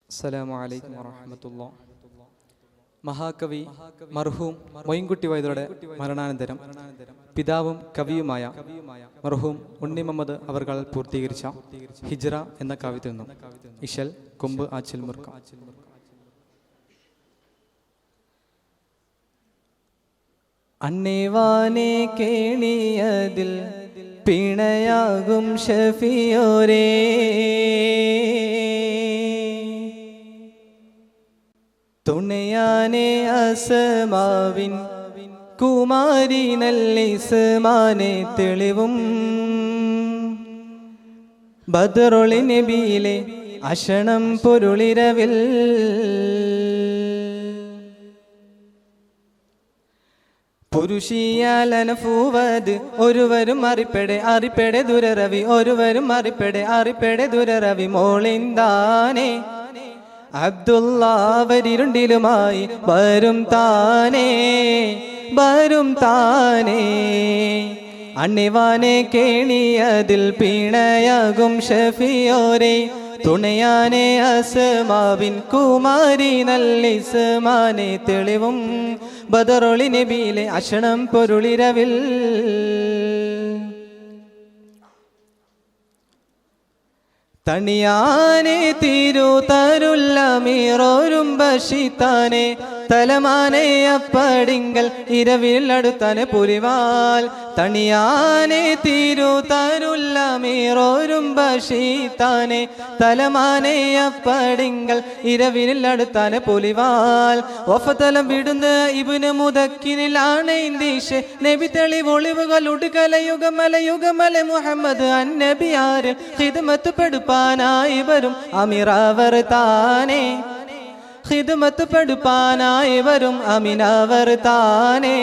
അസ്സലാമു അലൈക്കും വറഹ്മത്തുള്ളാഹി. മഹാകവി മർഹൂം മൊയിൻകുട്ടി വൈദ്യരുടെ മരണാനന്തരം പിതാവും കവിയുമായ മർഹൂം ഉണ്ണി മുഹമ്മദ് അവർകൾ പൂർത്തീകരിച്ച ഹിജ്റ എന്ന കാവ്യത്തിൽ നിന്നും ഇശൽ കൊമ്പ് ആച്ചിൽ മുർക്ക. അന്നേവാനെ കേണിയതിൽ പിണയാകും ഷഫിയോരേ, തുണയാനെ അസമാവിൻ കുമാരി നല്ലിസ്മാനെ തെളിവും ബദറുളി നബിയിലെ അശണം പൊരുളിരവിൽ പുരുഷിയാലനഫൂവത് ഒരുവരും അറിപ്പെടെ ദുരരവി ഒരുവരും അറിപ്പെടെ ദുരരവി മോളിന്താനെ അബ്ദുല്ലാവരിരുണ്ടിലുമായി വരും താനേ അണ്ണിവാനെ കേണിയതിൽ പിണയാകും ഷഫിയോരേ, തുണയാനെ അസ്മാവിൻ കുമാരി നല്ലിസ്മാനെ തെളിവും ബദറുളി നബിയിലെ അശണം പൊരുളിരവിൽ തണിയാനെ തിരുതരുല്ലമീറോരും ബഷിത്താനെ തലമാനെ അപ്പടിങ്കൽ ഇരവിൽ അടുത്താനെ പുലിവാൽ തണിയാനെ തിരുതരുല്ലമീറോരും ബഷിത്താനെ തലമാനെ അപ്പടിങ്കൽ ഇരവിൽ അടുത്താനെ പുലിവാൽ വഫതലം വിടുന്ന ഇബ്നു മുദക്കിനിലാണ് ഇന്ദീഷെ നബി തെളിവൊളിവുകൾ ഉടുകലയുഗമല മുഹമ്മദ് അന്നബിയാരിൽ ഖിദ്മത്ത് പെടുപ്പാനായി വരും അമിറാവർ താനേ, ഖിദ്മത്ത് പെടുപ്പാനായി വരും അമിനാവർ താനേ,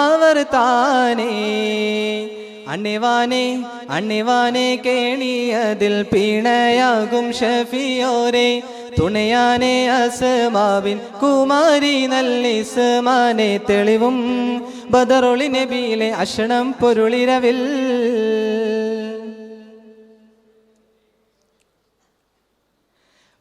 അവർ താനേ അണ്ണിവാനെ കേണിയതിൽ പിണയാകും ഷഫിയോരേ, തുണയാനെ അസ്മാവിൻ കുമാരി നല്ലിസ്മാനെ തെളിവും ബദറുളി നബിയിലെ അശണം പൊരുളിരവിൽ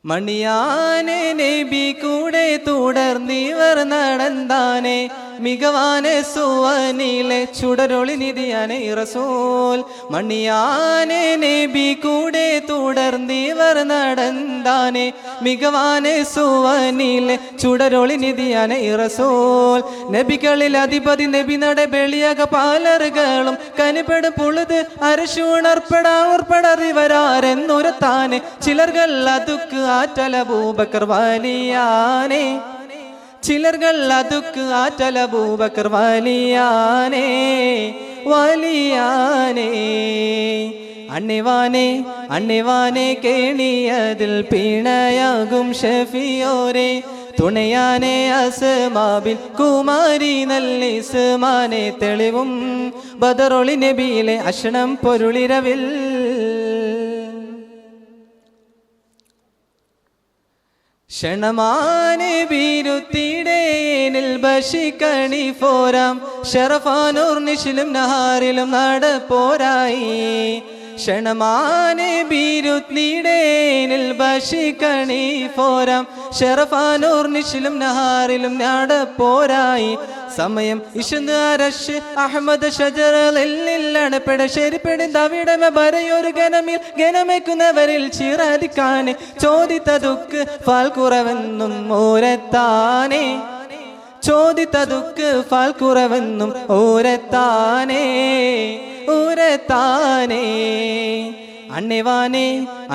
മണിയാനെ നബി കൂടെ തുടർന്നിവർ നടന്താനെ മികവാനെ സുവനിലെ ചുടരൊളി നിധിയാനെ റസൂൽ. മണിയാനെ നബി കൂടെ തുടർന്നിവർ നടന്താനെ മികവാനെ സുവനിലെ ചുടരൊളി നിധിയാനെ റസൂൽ. നബികളിൽ അധിപതി നബി നട ബെളിയക പാലറുകളും കനിപെടും പുളുത് അരശൂണർപ്പെടാറുപടറിവരാരെന്നുരത്താനെ ചിലർകൾ അതുക്ക് ആറ്റല അബൂബക്കർ വലിയാനെ, ചിലർകൾ അതുക്ക് ആറ്റല അബൂബക്കർ വലിയാനെ. അണ്ണിവാനെ കേണിയതിൽ പിണയാകും ഷഫിയോരേ, തുണയാനെ അസ്മാവിൻ കുമാരി നല്ലിസ്മാനെ തെളിവും ബദറുളി നബിയിലെ അശണം പൊരുളിരവിൽ ക്ഷണമാനെ ബീരുത്തിടേനിൽ ബഷിക്കണി ഫോരാം ഷറഫാനൂർ നിഷിലും നഹാറിലും നടപ്പോരായി. ക്ഷണമാനെ ബീരുത്തിടേനിൽ ബഷിക്കണി ഫോരാം ഷറഫാനൂർ നിഷിലും നഹാറിലും നടപ്പോരായി. സമയം ഇഷന്ത് അരശ് അഹമ്മദ് ഷജറലില്ലണപ്പെട ശരിപ്പെടി തവിടമ ബരയൊരു ഗനമിൽ ഗനമേക്കുന്നവരിൽ ചിറദിക്കാനെ ചോദിത്തതുക്ക് ഫാൽ കുറവെന്നും ഓരത്താനെ, ചോദിത്തതുക്ക് ഫാൽ കുറവെന്നും ഓരത്താനെ.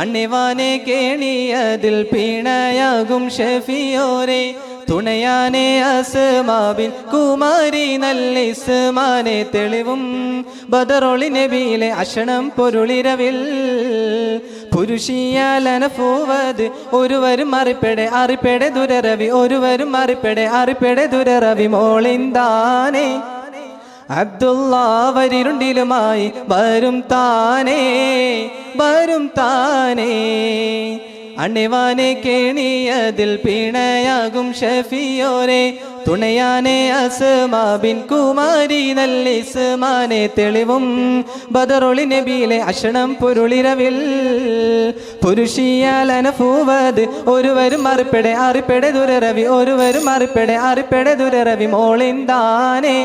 അണ്ണിവാനെ കേണിയതിൽ പിണയാകും ഷഫിയോരേ, തുണയാനെ അസ്മാവിൻ കുമാരി നല്ലിസ്മാനെ തെളിവും ബദറുളി നബിയിലെ അശണം പൊരുളിരവിൽ പുരുഷിയാലനഫൂവത് ഒരുവരും അറിപ്പെടെ ദുരരവി ഒരുവരും അറിപ്പെടെ ദുരരവി മോളിന്താനെ അബ്ദുല്ലാവരിരുണ്ടിലുമായി വരും താനേ അണിവാനെ കേണിയതിൽ പിണയാകും ഷഫിയോരെ തുണയാനെ അസ്മാ ബിൻ കുമാരി നല്ലിസ്മാനെ തെളിവും ബദറുളി നബിയിലെ അഷണം പൊരുളിരവിൽ പുരുഷിയാൽ അനഫൂവത് ഒരുവരും അറിപ്പെടെ അറിപ്പെടെ ദുരരവി ഒരുവരും അറിപ്പെടെ അറിപ്പെടെ ദുരരവി മോളിന്താനെ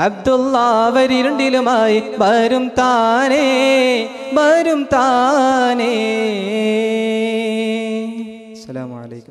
അബ്ദുള്ള വരിരുണ്ടിലുമായി വരും താനേ വരും താനേ. അസ്സലാമു അലൈക്കും.